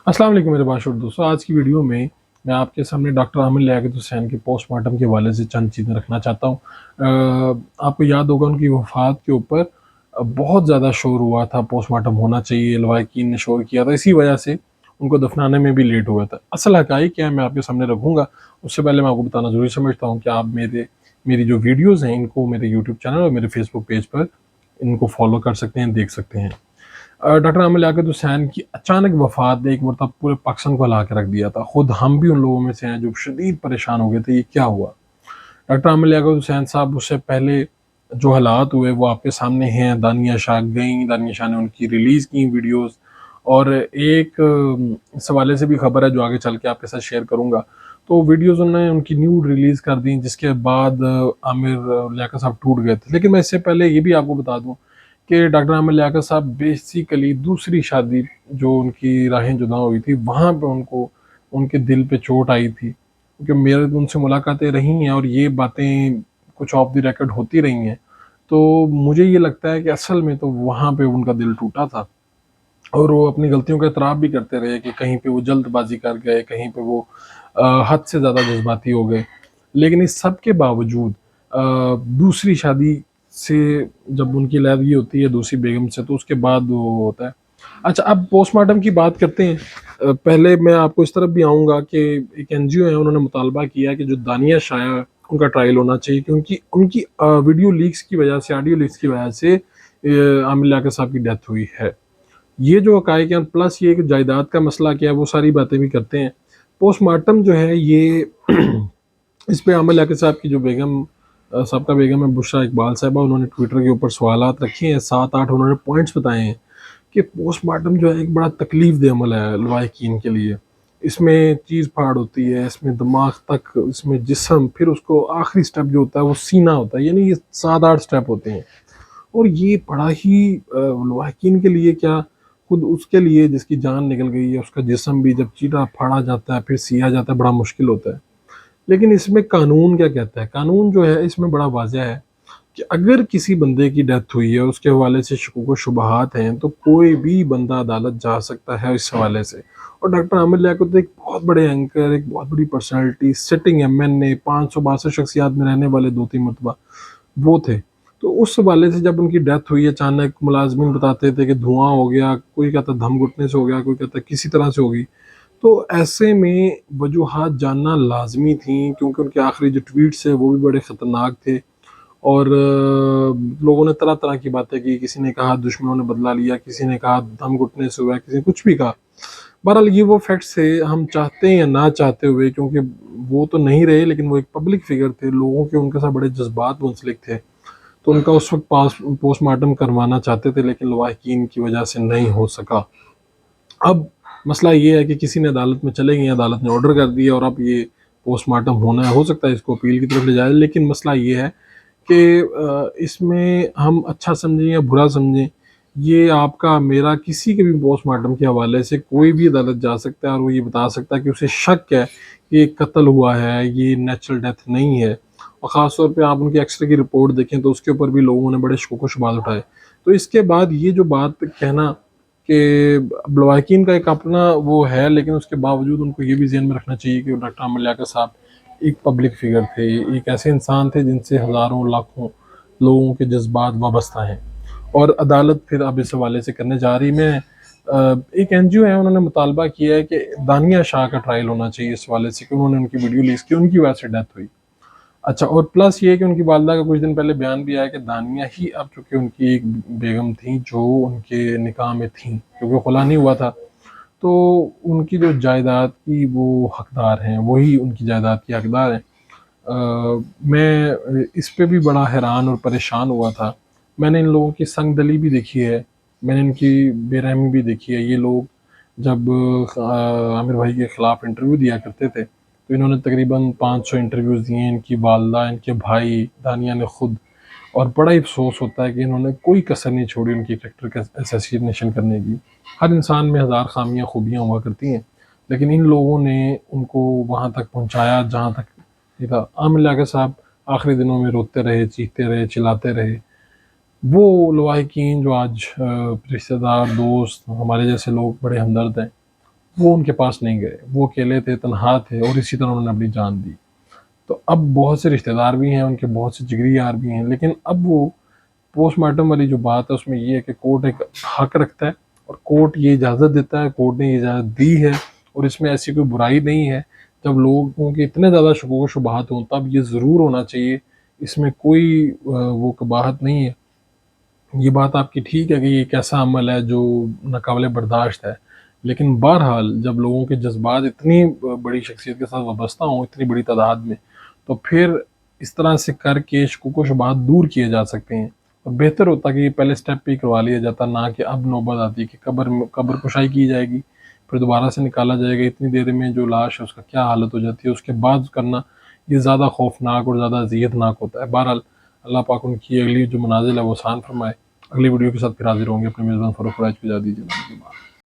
अस्सलाम वालेकुम मेरे बाशुर दोस्तों। आज की वीडियो में मैं आपके सामने डॉक्टर आमिर लियाकत हुसैन के पोस्टमार्टम के हवाले से चंद चीज़ें रखना चाहता हूँ। आपको याद होगा उनकी वफ़ात के ऊपर बहुत ज़्यादा शोर हुआ था, पोस्टमार्टम होना चाहिए, लवाहिकीन ने शोर किया था, इसी वजह से उनको दफनाने में भी लेट हुआ था। असल हक़ाइक़ क्या है मैं आपके सामने रखूँगा, उससे पहले मैं आपको बताना ज़रूरी समझता हूँ कि आप मेरी जो वीडियोज़ हैं इनको मेरे यूट्यूब चैनल और मेरे फेसबुक पेज पर इनको फॉलो कर सकते हैं, देख सकते हैं। डॉक्टर आमिर लियाकत हुसैन की अचानक वफ़ात ने एक मरतबा पूरे पाकिस्तान को हिला के रख दिया था। खुद हम भी उन लोगों में से हैं जो शदीद परेशान हो गए थे, ये क्या हुआ? डॉक्टर आमिर लियाकत हुसैन साहब, उससे पहले जो हालात हुए वो आपके सामने हैं। दानिया शाह गईं, दानिया शाह ने उनकी रिलीज़ की वीडियोज़, और एक इस हवाले से भी खबर है जो आगे चल के आपके साथ शेयर करूँगा। तो वीडियोज़ उन्होंने उनकी न्यूड रिलीज़ कर दी, जिसके बाद आमिर लियाकत साहब टूट गए थे। लेकिन मैं इससे पहले ये भी आपको बता दूँ कि डॉक्टर आमिर लियाकत साहब बेसिकली दूसरी शादी जो उनकी राहें जुदा हुई थी, वहाँ पे उनको उनके दिल पे चोट आई थी, क्योंकि मेरे उनसे मुलाकातें रही हैं और ये बातें कुछ ऑफ द रिकॉर्ड होती रही हैं। तो मुझे ये लगता है कि असल में तो वहाँ पे उनका दिल टूटा था, और वो अपनी गलतियों का एतराफ़ भी करते रहे कि कहीं पे वो जल्दबाज़ी कर गए, कहीं पे वो हद से ज़्यादा जज़्बाती हो गए। लेकिन इस सब के बावजूद दूसरी शादी से जब उनकी अलहदगी होती है दूसरी बेगम से, तो उसके बाद वो होता है। अच्छा, अब पोस्टमार्टम की बात करते हैं। पहले मैं आपको इस तरफ भी आऊँगा कि एक एनजीओ है, उन्होंने मुतालबा किया है कि जो दानिया शाह है, उनका ट्रायल होना चाहिए, क्योंकि उनकी वीडियो लीक्स की वजह से, ऑडियो लीक्स की वजह से आमिर लियाकत साहब की डेथ हुई है। ये जो हक़ाइक़ हैं, प्लस ये कि जायदाद का मसला क्या है, वो सारी बातें भी करते हैं। पोस्टमार्टम जो है ये इस पे आमिर लियाकत साहब की जो बेगम साबका बेगम है बुशरा इकबाल साहिबा, उन्होंने ट्विटर के ऊपर सवालात रखे हैं, 7-8 उन्होंने पॉइंट्स बताए हैं कि पोस्टमार्टम जो है एक बड़ा तकलीफ़ देह अमल है लवाहिकीन के लिए। इसमें चीज़-फाड़ होती है, इसमें दिमाग तक, इसमें जिस्म, फिर उसको आखिरी स्टेप जो होता है वो सीना होता है, यानी ये 7-8 स्टेप होते हैं। और ये बड़ा ही लवाहिकीन के लिए क्या, खुद उसके लिए जिसकी जान निकल गई है, उसका जिस्म भी जब चीरा-फाड़ा जाता है, फिर सिया जाता है, बड़ा मुश्किल होता है। लेकिन इसमें कानून क्या कहता है? कानून जो है इसमें बड़ा वाज़ेह है कि अगर किसी बंदे की डेथ हुई है, उसके हवाले से शकूक व शुबहात हैं, तो कोई भी बंदा अदालत जा सकता है इस हवाले से। और डॉक्टर आमिर लियाकत एक बहुत बड़े एंकर, एक बहुत बड़ी पर्सनैलिटी, सिटिंग एमएनए, 562 शख्सियात में रहने वाले 2-3 मरतबा वो थे। तो उस हवाले से जब उनकी डेथ हुई, अचानक मुलाज़िमीन बताते थे कि धुआँ हो गया, कोई कहता दम घुटने से हो गया, कोई कहता किसी तरह से हो गई। तो ऐसे में वजूहात जानना लाज़मी थी, क्योंकि उनके आखिरी जो ट्वीट्स हैं वो भी बड़े ख़तरनाक थे, और लोगों ने तरह-तरह की बातें की। किसी ने कहा दुश्मनों ने बदला लिया, किसी ने कहा दम घुटने से हुआ है, किसी ने कुछ भी कहा। बहरहाल ये वो फैक्ट्स थे, हम चाहते हैं या ना चाहते हुए, क्योंकि वो तो नहीं रहे लेकिन वो एक पब्लिक फ़िगर थे, लोगों के उनके साथ बड़े जज़्बात मुंसलिक थे। तो उनका उस वक़्त पोस्टमार्टम करवाना चाहते थे, लेकिन लवाहिकीन की वजह से नहीं हो सका। अब मसला ये है कि किसी ने अदालत में चले गए, अदालत ने ऑर्डर कर दिया और अब ये पोस्टमार्टम होना है। हो सकता है इसको अपील की तरफ ले जाए, लेकिन मसला ये है कि इसमें हम अच्छा समझें या बुरा समझें, ये आपका मेरा किसी के भी पोस्टमार्टम के हवाले से कोई भी अदालत जा सकता है और वो ये बता सकता है कि उसे शक है कि ये कत्ल हुआ है, ये नेचुरल डेथ नहीं है। और ख़ास तौर पे आप उनकी एक्स-रे की रिपोर्ट देखें तो उसके ऊपर भी लोगों ने बड़े शकों को शुबहात उठाए। तो इसके बाद ये जो बात कहना कि अब लवाहिकीन का एक अपना वो है, लेकिन उसके बावजूद उनको ये भी ज़हन में रखना चाहिए कि डॉक्टर आमिर लियाकत साहब एक पब्लिक फ़िगर थे, एक ऐसे इंसान थे जिनसे हज़ारों लाखों लोगों के जज़्बात वाबस्ता हैं, और अदालत फिर अब इस हवाले से करने जा रही। मैं एक एनजीओ है, उन्होंने मुतालबा किया है कि दानिया शाह का ट्रायल होना चाहिए इस हवाले से कि उन्होंने उनकी वीडियो रिलीज़ की, उनकी वजह से डेथ हुई। अच्छा, और प्लस ये है कि उनकी वालिदा का कुछ दिन पहले बयान भी आया कि दानिया ही अब चूँकि उनकी एक बेगम थी जो उनके निकाह में थीं, क्योंकि खुला नहीं हुआ था, तो उनकी जो जायदाद की वो हकदार हैं, वही उनकी जायदाद की हकदार हैं। मैं इस पे भी बड़ा हैरान और परेशान हुआ था। मैंने इन लोगों की संगदली भी देखी है, मैंने इनकी बेरहमी भी देखी है। ये लोग जब आमिर भाई के ख़िलाफ़ इंटरव्यू दिया करते थे, तो इन्होंने तकरीबन 500 इंटरव्यूज़ दिए, इनकी वालिदा, इनके भाई, दानिया ने खुद। और बड़ा ही अफ़सोस होता है कि इन्होंने कोई कसर नहीं छोड़ी उनकी करैक्टर का असैसिनेशन करने की। हर इंसान में हज़ार ख़ामियाँ, खूबियाँ हुआ करती हैं, लेकिन इन लोगों ने उनको वहाँ तक पहुँचाया जहाँ तक ये था। आमिर लियाकत साहब आखिरी दिनों में रोते रहे, चीखते रहे, चिल्लाते रहे। वो लवाहिकीन जो आज रिश्तेदार, दोस्त, हमारे जैसे लोग बड़े हमदर्द हैं, وہ ان کے پاس نہیں گئے، وہ اکیلے تھے، تنہا تھے، اور اسی طرح انہوں نے اپنی جان دی۔ تو اب بہت سے رشتہ دار بھی ہیں، ان کے بہت سے جگری یار بھی ہیں، لیکن اب وہ پوسٹ مارٹم والی جو بات ہے اس میں یہ ہے کہ کورٹ ایک حق رکھتا ہے، اور کورٹ یہ اجازت دیتا ہے، کورٹ نے یہ اجازت دی ہے، اور اس میں ایسی کوئی برائی نہیں ہے۔ جب لوگوں کے اتنے زیادہ شکوک و شبہات ہوں تب یہ ضرور ہونا چاہیے، اس میں کوئی وہ قباحت نہیں ہے۔ یہ بات آپ کی ٹھیک ہے کہ یہ ایک ایسا عمل ہے جو ناقابل برداشت ہے، لیکن بہرحال جب لوگوں کے جذبات اتنی بڑی شخصیت کے ساتھ وابستہ ہوں اتنی بڑی تعداد میں، تو پھر اس طرح سے کر کے شکوک و شبہات دور کیے جا سکتے ہیں، اور بہتر ہوتا کہ یہ پہلے سٹیپ پہ ہی کروا لیا جاتا، نہ کہ اب نوبت آتی کہ قبر کشائی کی جائے گی، پھر دوبارہ سے نکالا جائے گا، اتنی دیر میں جو لاش ہے اس کا کیا حالت ہو جاتی ہے، اس کے بعد کرنا یہ زیادہ خوفناک اور زیادہ اذیت ناک ہوتا ہے۔ بہرحال اللہ پاک ان کی اگلی جو منازل ہے وہ آسان فرمائے۔ اگلی ویڈیو کے ساتھ پھر حاضر ہوں گے، اپنے میزبان فاروق قریش کو اجازت دیجیے۔